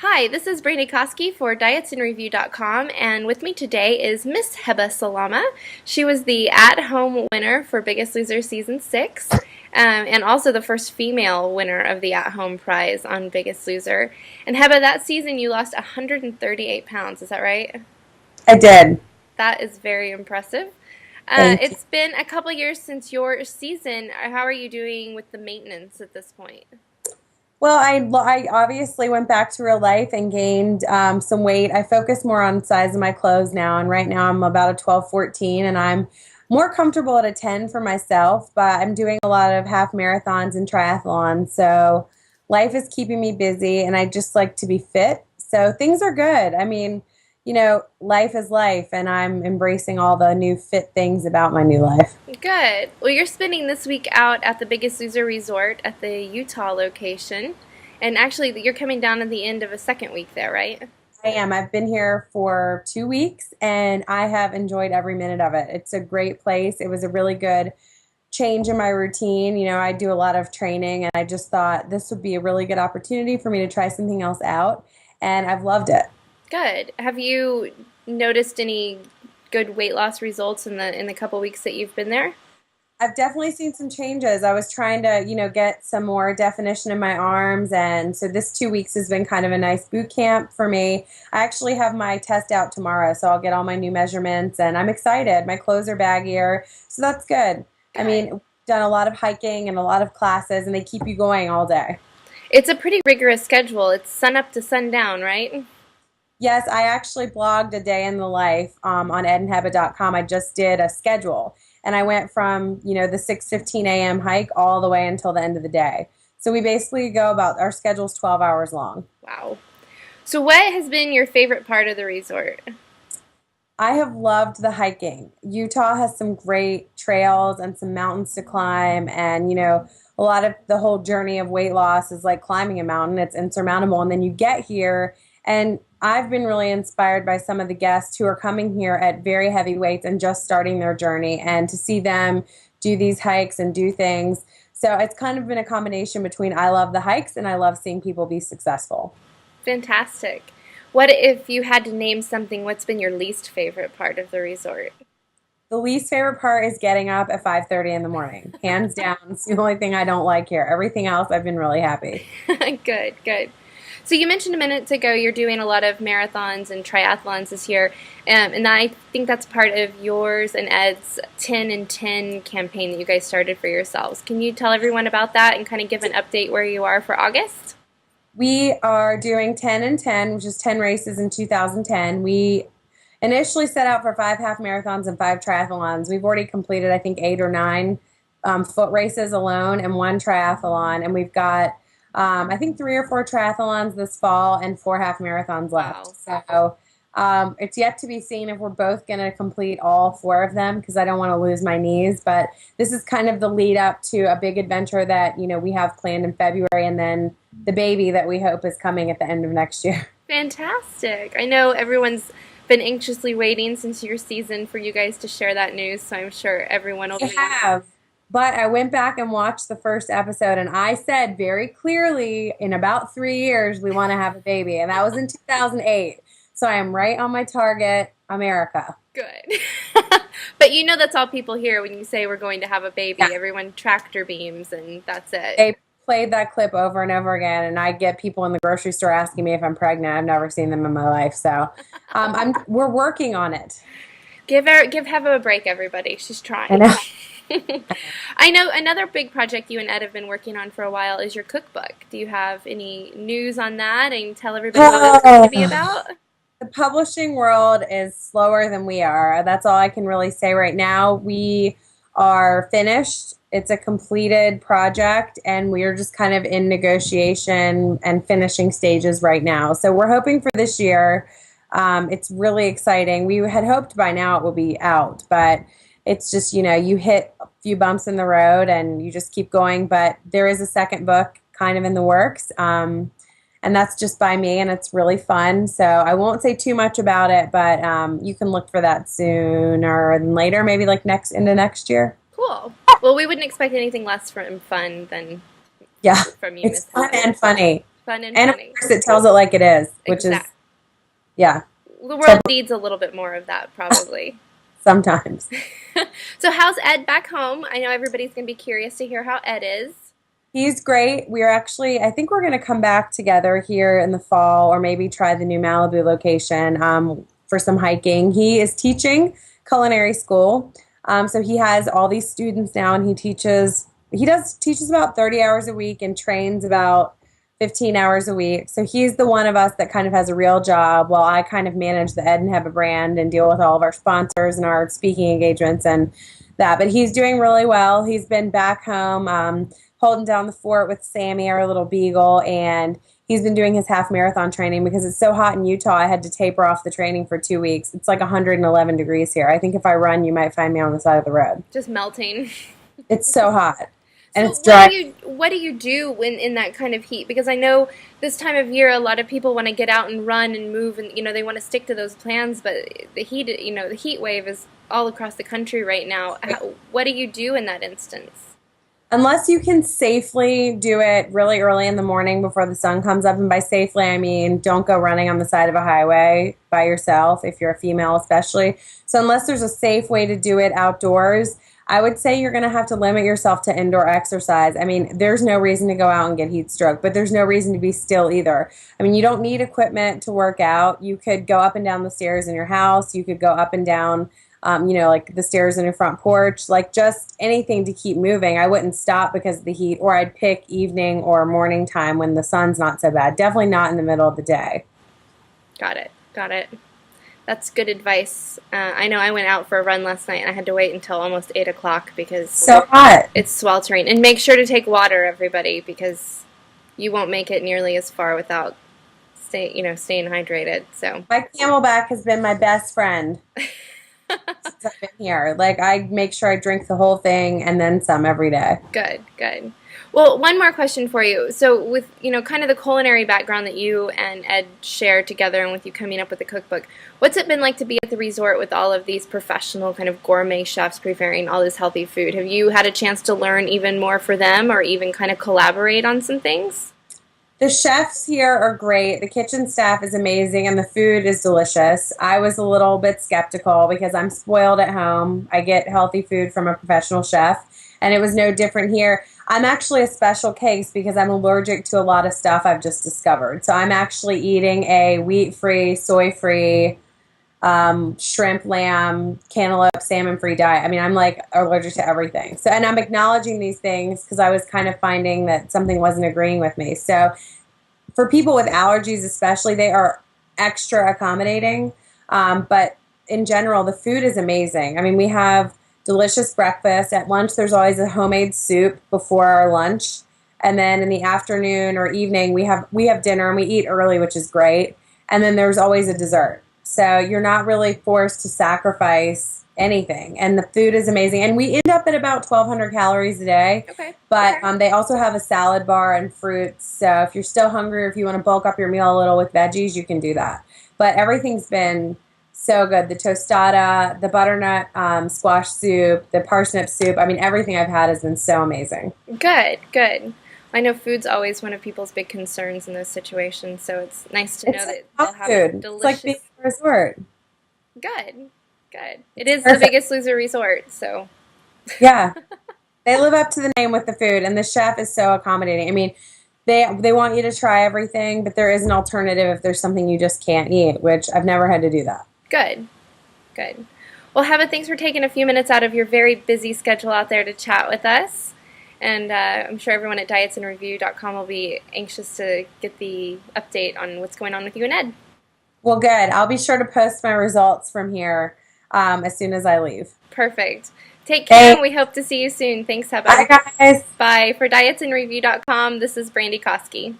Hi, this is Brandi Koskie for dietsinreview.com, and with me today is Miss Heba Salama. She was the at-home winner for Biggest Loser Season 6, and also the first female winner of the at-home prize on Biggest Loser. And Heba, that season you lost 138 pounds, is that right? I did. That is very impressive. Thank you. It's been a couple years since your season. How are you doing with the maintenance at this point? Well, I obviously went back to real life and gained some weight. I focus more on size of my clothes now, and right now I'm about a 12, 14, and I'm more comfortable at a 10 for myself, but I'm doing a lot of half marathons and triathlons, so life is keeping me busy, and I just like to be fit. So things are good. I mean, life is life, and I'm embracing all the new fit things about my new life. Good. Well, you're spending this week out at the Biggest Loser Resort at the Utah location. And actually, you're coming down at the end of a second week there, right? I am. I've been here for 2 weeks and I have enjoyed every minute of it. It's a great place. It was a really good change in my routine. I do a lot of training and I just thought this would be a really good opportunity for me to try something else out. And I've loved it. Good. Have you noticed any good weight loss results in the couple weeks that you've been there? I've definitely seen some changes. I was trying to, get some more definition in my arms. And so this 2 weeks has been kind of a nice boot camp for me. I actually have my test out tomorrow, so I'll get all my new measurements and I'm excited. My clothes are baggier, so that's good. I Good. mean, done a lot of hiking and a lot of classes and they keep you going all day. It's a pretty rigorous schedule. It's sun up to sundown, right? Yes, I actually blogged a day in the life on edandheba.com. I just did a schedule, and I went from the 6:15 a.m. hike all the way until the end of the day. So we basically go about our schedule's 12 hours long. Wow. So, what has been your favorite part of the resort? I have loved the hiking. Utah has some great trails and some mountains to climb, and a lot of the whole journey of weight loss is like climbing a mountain. It's insurmountable, and then you get here, and I've been really inspired by some of the guests who are coming here at very heavy weights and just starting their journey, and to see them do these hikes and do things. So it's kind of been a combination between I love the hikes and I love seeing people be successful. Fantastic. What if you had to name something, what's been your least favorite part of the resort? The least favorite part is getting up at 5:30 in the morning. Hands down, it's the only thing I don't like here. Everything else, I've been really happy. Good, good. So you mentioned a minute ago you're doing a lot of marathons and triathlons this year, and I think that's part of yours and Ed's 10 and 10 campaign that you guys started for yourselves. Can you tell everyone about that and kind of give an update where you are for August? We are doing 10 and 10, which is 10 races in 2010. We initially set out for 5 half marathons and 5 triathlons. We've already completed, I think, 8 or 9 foot races alone and 1 triathlon. And we've got, I think, 3 or 4 triathlons this fall and 4 half marathons left. Wow. So it's yet to be seen if we're both going to complete all 4 of them because I don't want to lose my knees. But this is kind of the lead up to a big adventure that, we have planned in February, and then the baby that we hope is coming at the end of next year. Fantastic. I know everyone's been anxiously waiting since your season for you guys to share that news, so I'm sure everyone will I be. have. But I went back and watched the first episode, and I said very clearly, in about 3 years, we want to have a baby. And that was in 2008. So I am right on my target, America. Good. But that's all people hear when you say we're going to have a baby. Yeah. Everyone tractor beams, and that's it. They played that clip over and over again, and I get people in the grocery store asking me if I'm pregnant. I've never seen them in my life. So we're working on it. Give Heva a break, everybody. She's I trying. know. I know another big project you and Ed have been working on for a while is your cookbook. Do you have any news on that and tell everybody what that's going to be about? The publishing world is slower than we are. That's all I can really say right now. We are finished. It's a completed project, and we are just kind of in negotiation and finishing stages right now. So we're hoping for this year. It's really exciting. We had hoped by now it will be out, but it's just, you hit a few bumps in the road and you just keep going. But there is a second book kind of in the works. And that's just by me, and it's really fun. So I won't say too much about it, but you can look for that sooner than later, maybe like into next year. Cool. Well, we wouldn't expect anything less from fun than Yeah, from you, it's Miss fun Heba. and funny. Fun and And of funny. course, it tells it like it is, which is, Exact. yeah, The world needs a little bit more of that, probably. sometimes. So how's Ed back home? I know everybody's going to be curious to hear how Ed is. He's great. We're actually, I think we're going to come back together here in the fall or maybe try the new Malibu location for some hiking. He is teaching culinary school. So he has all these students now and he teaches about 30 hours a week and trains about 15 hours a week. So he's the one of us that kind of has a real job while I kind of manage the Ed and Heba brand and deal with all of our sponsors and our speaking engagements and that. But he's doing really well. He's been back home holding down the fort with Sammy, our little beagle, and he's been doing his half marathon training because it's so hot in Utah. I had to taper off the training for 2 weeks. It's like 111 degrees here. I think if I run, you might find me on the side of the road. Just melting. It's so hot. And So it's dry. what do you do when in that kind of heat? Because I know this time of year a lot of people want to get out and run and move and they want to stick to those plans, but the heat wave is all across the country right now. What do you do in that instance? Unless you can safely do it really early in the morning before the sun comes up, and by safely I mean don't go running on the side of a highway by yourself if you're a female especially. So unless there's a safe way to do it outdoors, I would say you're going to have to limit yourself to indoor exercise. I mean, there's no reason to go out and get heat stroke, but there's no reason to be still either. I mean, you don't need equipment to work out. You could go up and down the stairs in your house. You could go up and down like the stairs in your front porch, like just anything to keep moving. I wouldn't stop because of the heat, or I'd pick evening or morning time when the sun's not so bad. Definitely not in the middle of the day. Got it. Got it. That's good advice. I know I went out for a run last night and I had to wait until almost 8 o'clock because So hot. it's sweltering. And make sure to take water, everybody, because you won't make it nearly as far without staying hydrated. So My Camelback has been my best friend since I've been here. Like, I make sure I drink the whole thing and then some every day. good, good. Well, one more question for you. So with, kind of the culinary background that you and Ed share together and with you coming up with the cookbook, what's it been like to be at the resort with all of these professional kind of gourmet chefs preparing all this healthy food? Have you had a chance to learn even more for them or even kind of collaborate on some things? The chefs here are great. The kitchen staff is amazing and the food is delicious. I was a little bit skeptical because I'm spoiled at home. I get healthy food from a professional chef, and it was no different here. I'm actually a special case because I'm allergic to a lot of stuff I've just discovered. So I'm actually eating a wheat-free, soy-free, shrimp, lamb, cantaloupe, salmon-free diet. I mean, I'm like allergic to everything. So, and I'm acknowledging these things because I was kind of finding that something wasn't agreeing with me. So for people with allergies especially, they are extra accommodating. But in general, the food is amazing. I mean, we have delicious breakfast. At lunch, there's always a homemade soup before our lunch. And then in the afternoon or evening, we have dinner and we eat early, which is great. And then there's always a dessert. So you're not really forced to sacrifice anything. And the food is amazing. And we end up at about 1,200 calories a day. Okay. But they also have a salad bar and fruits. So if you're still hungry or if you want to bulk up your meal a little with veggies, you can do that. But everything's been so good. The tostada, the butternut squash soup, the parsnip soup. I mean, everything I've had has been so amazing. Good, good. I know food's always one of people's big concerns in those situations, so it's nice to know that they'll have food. delicious. It's like being at a resort. Good, good. It is the Biggest Loser resort, so. Yeah. They live up to the name with the food, and the chef is so accommodating. I mean, they want you to try everything, but there is an alternative if there's something you just can't eat, which I've never had to do that. Good, good. Well, Heba, thanks for taking a few minutes out of your very busy schedule out there to chat with us. And I'm sure everyone at dietsinreview.com will be anxious to get the update on what's going on with you and Ed. Well, good. I'll be sure to post my results from here as soon as I leave. Perfect. Take care, and we hope to see you soon. Thanks, Heba. Bye, guys. Bye. For dietsinreview.com, this is Brandi Koskie.